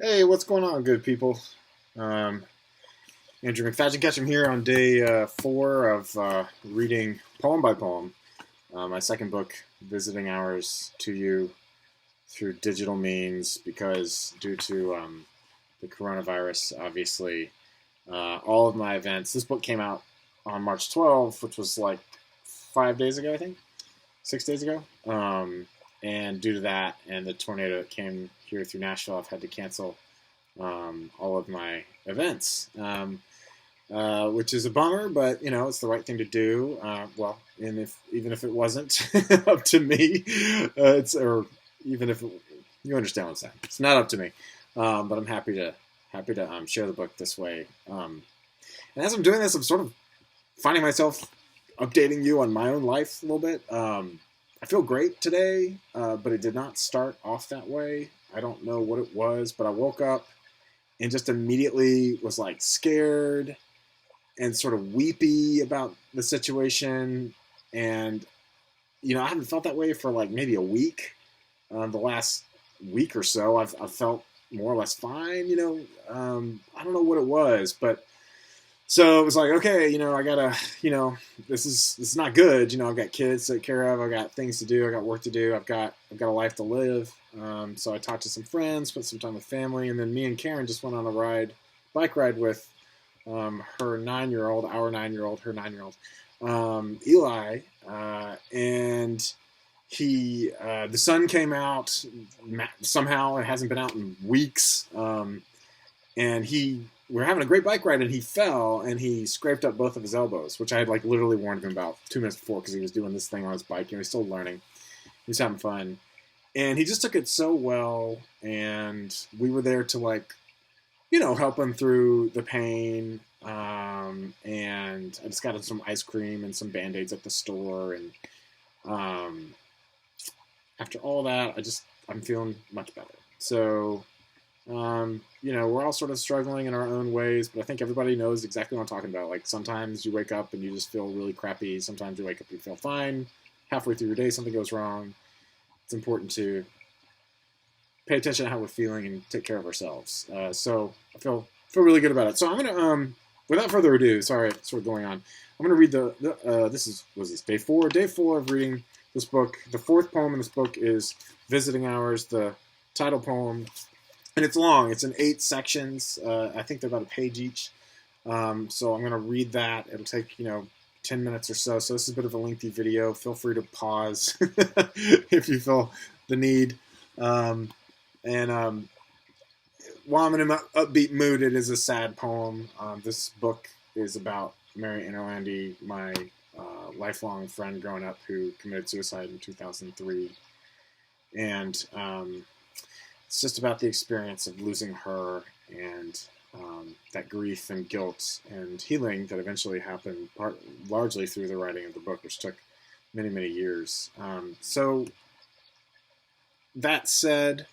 Hey, what's going on, good people? Um, Andrew McFadyen-Ketchum here on day 4 of reading poem by poem, my second book, Visiting Hours, to you through digital means because due to the coronavirus, obviously, all of my events. This book came out on March 12th, which was like 5 days ago, I think, 6 days ago. And due to that and the tornado that came here through Nashville, I've had to cancel all of my events, which is a bummer, but it's the right thing to do. Well, and if even if it wasn't up to me, it's or even if you understand what I'm saying, it's not up to me. But I'm happy to share the book this way. And as I'm doing this, I'm sort of finding myself updating you on my own life a little bit. I feel great today, but it did not start off that way. I don't know what it was, but I woke up and just immediately was like scared and sort of weepy about the situation. And, I haven't felt that way for like maybe a week. The last week or so, I've felt more or less fine. I don't know what it was, but so it was like, okay, I gotta, this is not good. I've got kids to take care of. I've got things to do. I got work to do. I've got a life to live. So I talked to some friends, spent some time with family, and then me and Karen just went on a bike ride with her 9-year-old, our 9-year-old, her 9-year-old, Eli, and the sun came out somehow. It hasn't been out in weeks, and we're having a great bike ride, and he fell and he scraped up both of his elbows, which I had like literally warned him about 2 minutes before because he was doing this thing on his bike. He was still learning. He was having fun, and he just took it so well. And we were there to help him through the pain. And I just got him some ice cream and some Band-Aids at the store. And after all that, I'm feeling much better. So we're all sort of struggling in our own ways, but I think everybody knows exactly what I'm talking about. Like sometimes you wake up and you just feel really crappy. Sometimes you wake up and you feel fine. Halfway through your day, something goes wrong. It's important to pay attention to how we're feeling and take care of ourselves. So I feel really good about it. So I'm gonna without further ado, sorry, it's sort of going on. I'm gonna read was this day 4? Day 4 of reading this book. The fourth poem in this book is Visiting Hours, the title poem. And it's long. It's in 8 sections. I think they're about a page each. So I'm going to read that. It'll take, 10 minutes or so. So this is a bit of a lengthy video. Feel free to pause if you feel the need. And while I'm in an upbeat mood, it is a sad poem. This book is about Mary Interlandi, my lifelong friend growing up who committed suicide in 2003. And it's just about the experience of losing her and that grief and guilt and healing that eventually happened largely through the writing of the book, which took many, many years. So that said,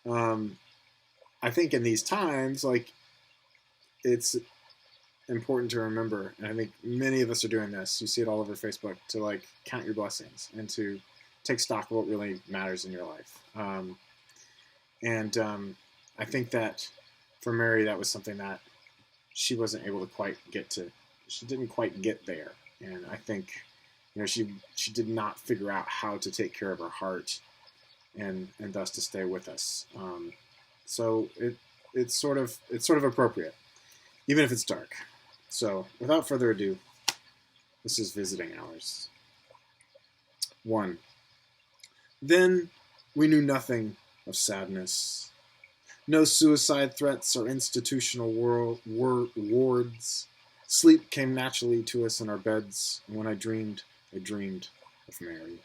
I think in these times, it's important to remember, and I think many of us are doing this, you see it all over Facebook, to count your blessings and to take stock of what really matters in your life. And I think that for Mary, that was something that she wasn't able to quite get to. She didn't quite get there. And I think, she did not figure out how to take care of her heart and thus to stay with us. So it's sort of appropriate, even if it's dark. So without further ado, this is Visiting Hours. 1. Then we knew nothing of sadness. No suicide threats or institutional wards. Sleep came naturally to us in our beds, and when I dreamed of Mary.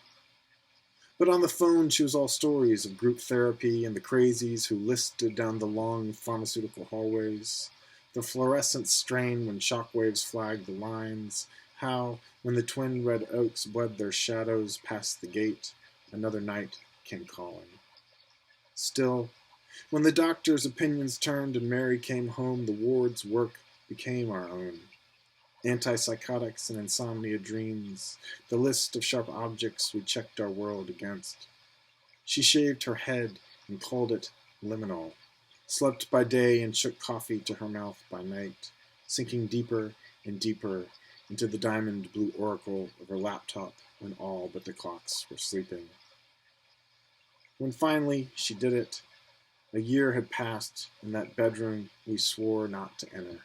But on the phone, she was all stories of group therapy and the crazies who listed down the long pharmaceutical hallways, the fluorescent strain when shockwaves flagged the lines, how, when the twin red oaks bled their shadows past the gate, another night came calling. Still, when the doctor's opinions turned and Mary came home, the ward's work became our own. Antipsychotics and insomnia dreams, the list of sharp objects we checked our world against. She shaved her head and called it liminal, slept by day and shook coffee to her mouth by night, sinking deeper and deeper into the diamond blue oracle of her laptop when all but the clocks were sleeping. When finally she did it, a year had passed in that bedroom we swore not to enter.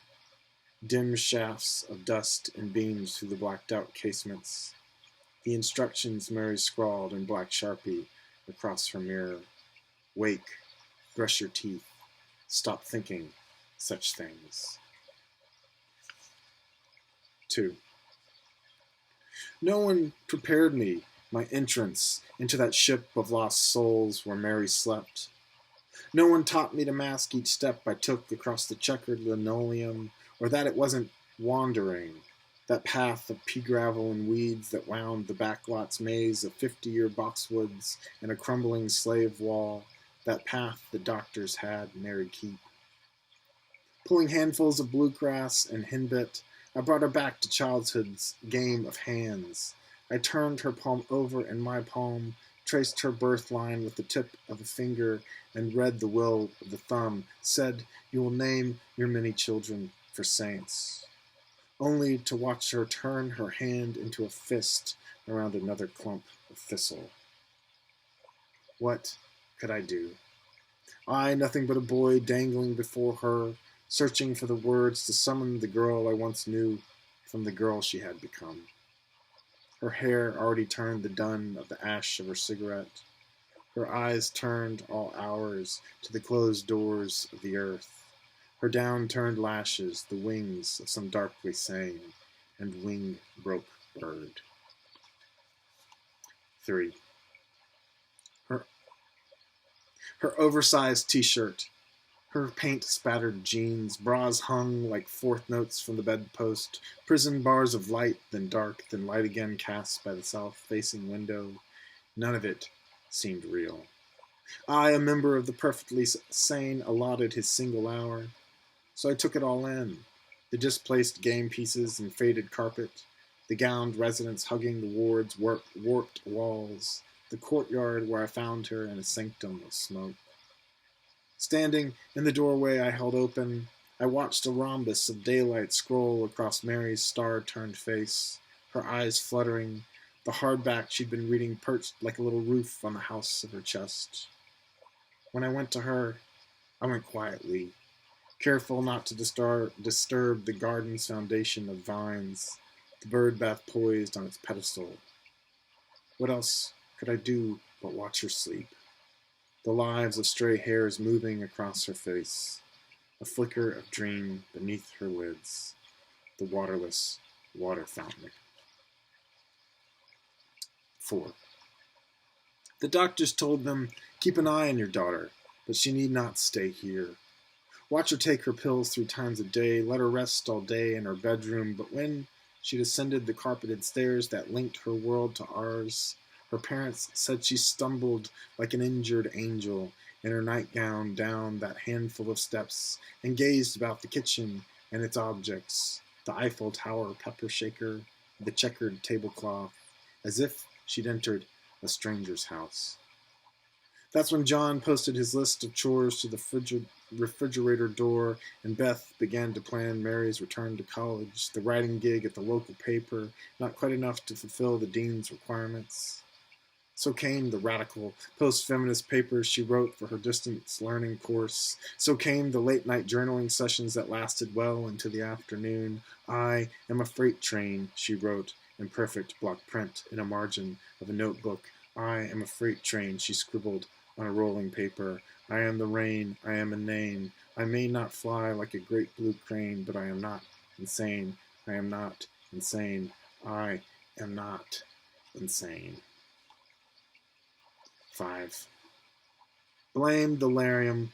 Dim shafts of dust and beams through the blacked-out casements. The instructions Mary scrawled in black Sharpie across her mirror. Wake, brush your teeth, stop thinking such things. 2. No one prepared me my entrance into that ship of lost souls where Mary slept. No one taught me to mask each step I took across the checkered linoleum, or that it wasn't wandering, that path of pea gravel and weeds that wound the backlot's maze of 50-year boxwoods and a crumbling slave wall, that path the doctors had Mary keep. Pulling handfuls of bluegrass and henbit, I brought her back to childhood's game of hands. I turned her palm over in my palm, traced her birth line with the tip of a finger, and read the will of the thumb, said, "You will name your many children for saints," only to watch her turn her hand into a fist around another clump of thistle. What could I do? I, nothing but a boy dangling before her, searching for the words to summon the girl I once knew from the girl she had become. Her hair already turned the dun of the ash of her cigarette. Her eyes turned all hours to the closed doors of the earth. Her down-turned lashes, the wings of some darkly sane and wing-broke bird. 3. Her oversized t-shirt, her paint-spattered jeans, bras hung like fourth notes from the bedpost, prison bars of light, then dark, then light again cast by the south-facing window. None of it seemed real. I, a member of the perfectly sane, allotted his single hour. So I took it all in. The displaced game pieces and faded carpet, the gowned residents hugging the ward's warped walls, the courtyard where I found her in a sanctum of smoke. Standing in the doorway I held open, I watched a rhombus of daylight scroll across Mary's star-turned face, her eyes fluttering, the hardback she'd been reading perched like a little roof on the house of her chest. When I went to her, I went quietly, careful not to disturb the garden's foundation of vines, the bird bath poised on its pedestal. What else could I do but watch her sleep? The lives of stray hairs moving across her face, a flicker of dream beneath her lids, the waterless water fountain. 4. The doctors told them, keep an eye on your daughter, but she need not stay here. Watch her take her pills 3 times a day, let her rest all day in her bedroom, but when she descended the carpeted stairs that linked her world to ours, her parents said she stumbled like an injured angel in her nightgown down that handful of steps and gazed about the kitchen and its objects, the Eiffel Tower pepper shaker, the checkered tablecloth, as if she'd entered a stranger's house. That's when John posted his list of chores to the refrigerator door, and Beth began to plan Mary's return to college, the writing gig at the local paper, not quite enough to fulfill the dean's requirements. So came the radical, post-feminist papers she wrote for her distance learning course. So came the late-night journaling sessions that lasted well into the afternoon. I am a freight train, she wrote in perfect block print in a margin of a notebook. I am a freight train, she scribbled on a rolling paper. I am the rain, I am inane. I may not fly like a great blue crane, but I am not insane. I am not insane. I am not insane. 5. Blame delirium.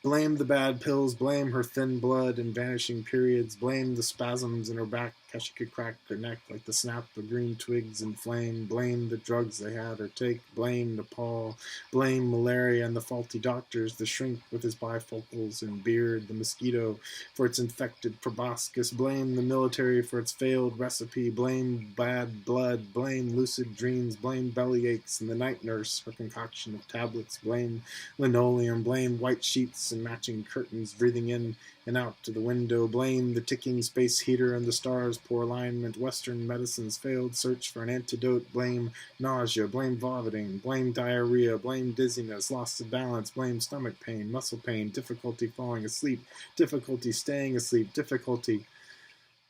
Blame the bad pills. Blame her thin blood and vanishing periods. Blame the spasms in her back how she could crack her neck like the snap of green twigs in flame. Blame the drugs they had her take, blame Nepal, blame malaria and the faulty doctors, the shrink with his bifocals and beard, the mosquito for its infected proboscis, blame the military for its failed recipe, blame bad blood, blame lucid dreams, blame belly aches and the night nurse, her concoction of tablets, blame linoleum, blame white sheets and matching curtains breathing in and out to the window, blame the ticking space heater and the stars' poor alignment, Western medicine's failed search for an antidote, blame nausea, blame vomiting, blame diarrhea, blame dizziness, loss of balance, blame stomach pain, muscle pain, difficulty falling asleep, difficulty staying asleep, difficulty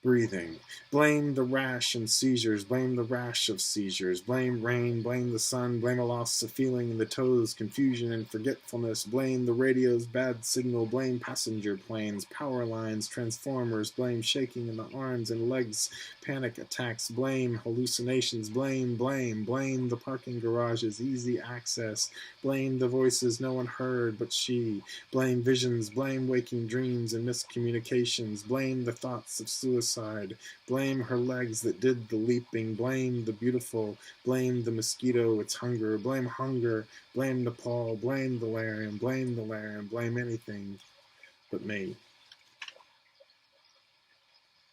breathing. Blame the rash and seizures, blame the rash of seizures, blame rain, blame the sun, blame a loss of feeling in the toes, confusion and forgetfulness, blame the radio's bad signal, blame passenger planes, power lines, transformers, blame shaking in the arms and legs, panic attacks, blame hallucinations, blame the parking garages, easy access, blame the voices no one heard but she, blame visions, blame waking dreams and miscommunications, blame the thoughts of suicide, blame her legs that did the leaping, blame the beautiful, blame the mosquito, its hunger, blame Nepal, blame the Larian, blame anything but me.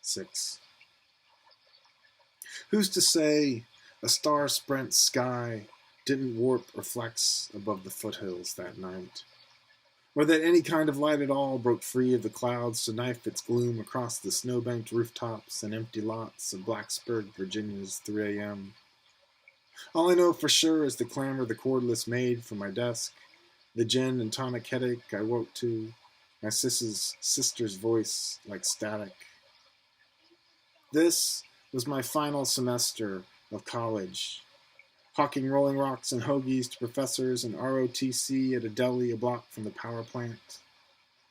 6. Who's to say a star-sprent sky didn't warp or flex above the foothills that night? Or that any kind of light at all broke free of the clouds to knife its gloom across the snow-banked rooftops and empty lots of Blacksburg, Virginia's 3 a.m. All I know for sure is the clamor the cordless made from my desk, the gin and tonic headache I woke to, my sister's voice like static. This was my final semester of college, hawking Rolling Rocks and hoagies to professors and ROTC at a deli a block from the power plant.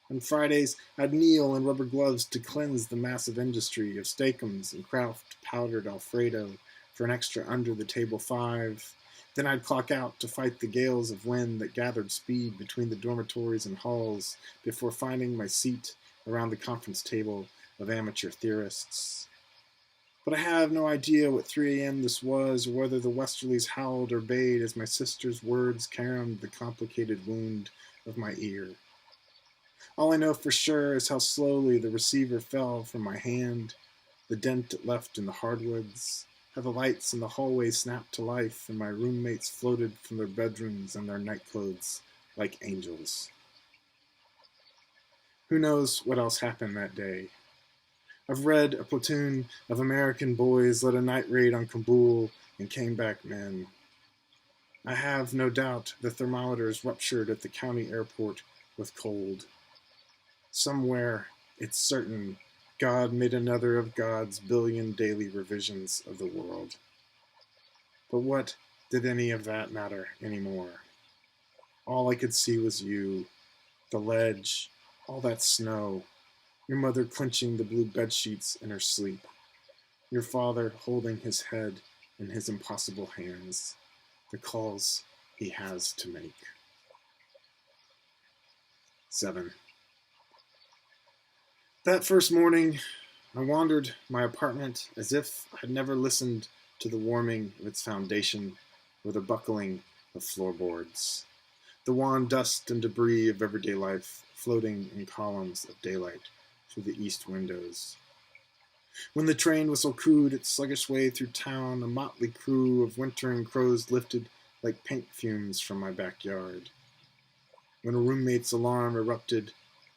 On Fridays, I'd kneel in rubber gloves to cleanse the massive industry of Steakums and Kraft powdered Alfredo for an extra under-the-table 5. Then I'd clock out to fight the gales of wind that gathered speed between the dormitories and halls before finding my seat around the conference table of amateur theorists. But I have no idea what 3 a.m. this was, or whether the westerlies howled or bayed as my sister's words caromed the complicated wound of my ear. All I know for sure is how slowly the receiver fell from my hand, the dent it left in the hardwoods, how the lights in the hallway snapped to life, and my roommates floated from their bedrooms and their nightclothes like angels. Who knows what else happened that day? I've read a platoon of American boys led a night raid on Kabul and came back men. I have no doubt the thermometers ruptured at the county airport with cold. Somewhere, it's certain, God made another of God's billion daily revisions of the world. But what did any of that matter anymore? All I could see was you, the ledge, all that snow, your mother clenching the blue bedsheets in her sleep, your father holding his head in his impossible hands, the calls he has to make. 7. That first morning, I wandered my apartment as if I'd never listened to the warming of its foundation or the buckling of floorboards, the wan dust and debris of everyday life floating in columns of daylight through the east windows. When the train whistle cooed its sluggish way through town, a motley crew of wintering crows lifted like paint fumes from my backyard. When a roommate's alarm erupted,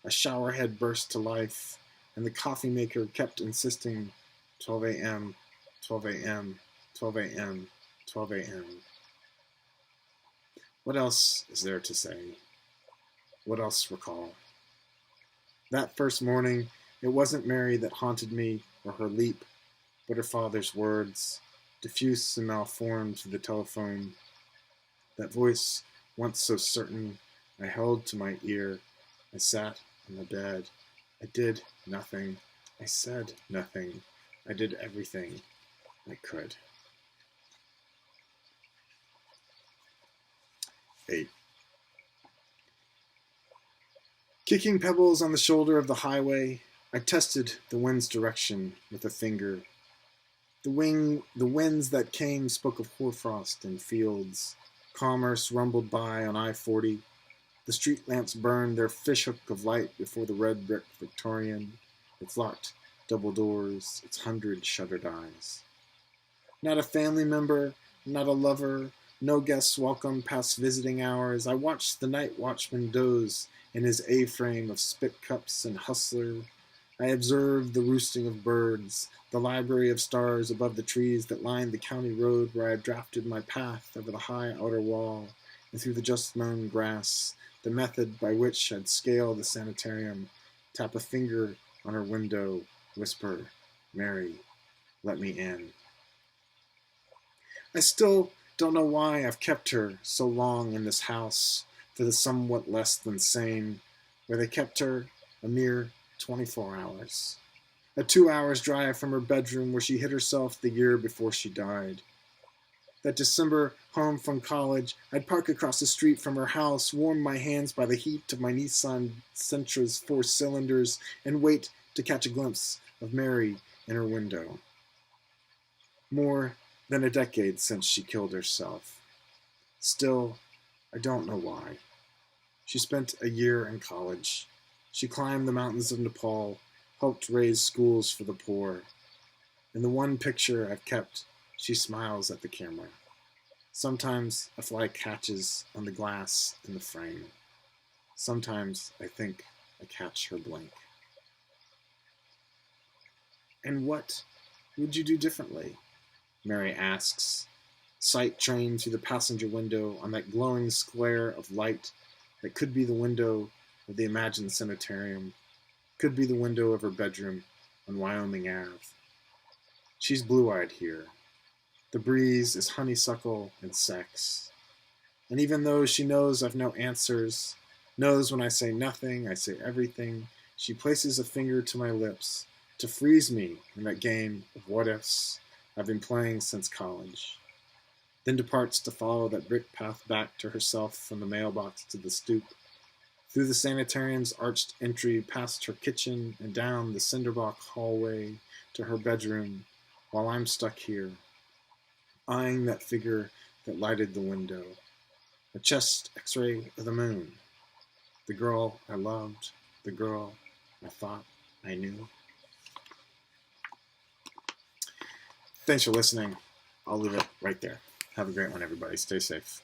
a showerhead burst to life, and the coffee maker kept insisting, 12 a.m., 12 a.m., 12 a.m., 12 a.m. What else is there to say? What else recall? That first morning, it wasn't Mary that haunted me or her leap, but her father's words, diffuse and malformed through the telephone. That voice, once so certain, I held to my ear. I sat on the bed. I did nothing. I said nothing. I did everything I could. 8. Kicking pebbles on the shoulder of the highway, I I tested the wind's direction with a finger. The winds that came spoke of hoarfrost in fields. Commerce rumbled by on I-40. The street lamps burned their fishhook of light before the red brick Victorian, its locked double doors, its 100 shuttered eyes. Not a family member, not a lover, no guests welcome past visiting hours. I watched the night watchman doze in his A-frame of spit cups and hustler. I observed the roosting of birds, the library of stars above the trees that lined the county road where I had drafted my path over the high outer wall and through the just-mown grass, the method by which I'd scale the sanitarium, tap a finger on her window, whisper, "Mary, let me in." I still don't know why I've kept her so long in this house for the somewhat less than sane, where they kept her a mere 24 hours. A 2 hours drive from her bedroom where she hid herself the year before she died. That December home from college, I'd park across the street from her house, warm my hands by the heat of my Nissan Sentra's 4 cylinders, and wait to catch a glimpse of Mary in her window. More than a decade since she killed herself. Still, I don't know why. She spent a year in college. She climbed the mountains of Nepal, helped raise schools for the poor. In the one picture I've kept, she smiles at the camera. Sometimes a fly catches on the glass in the frame. Sometimes I think I catch her blink. And what would you do differently? Mary asks, sight trained through the passenger window on that glowing square of light that could be the window of the imagined sanitarium, could be the window of her bedroom on Wyoming Ave. She's blue-eyed here. The breeze is honeysuckle and sex. And even though she knows I've no answers, knows when I say nothing, I say everything, she places a finger to my lips to freeze me in that game of what-ifs I've been playing since college, then departs to follow that brick path back to herself from the mailbox to the stoop, through the sanitarium's arched entry, past her kitchen, and down the cinderblock hallway to her bedroom, while I'm stuck here, eyeing that figure that lighted the window, a chest x-ray of the moon, the girl I loved, the girl I thought I knew. Thanks for listening. I'll leave it right there. Have a great one, everybody. Stay safe.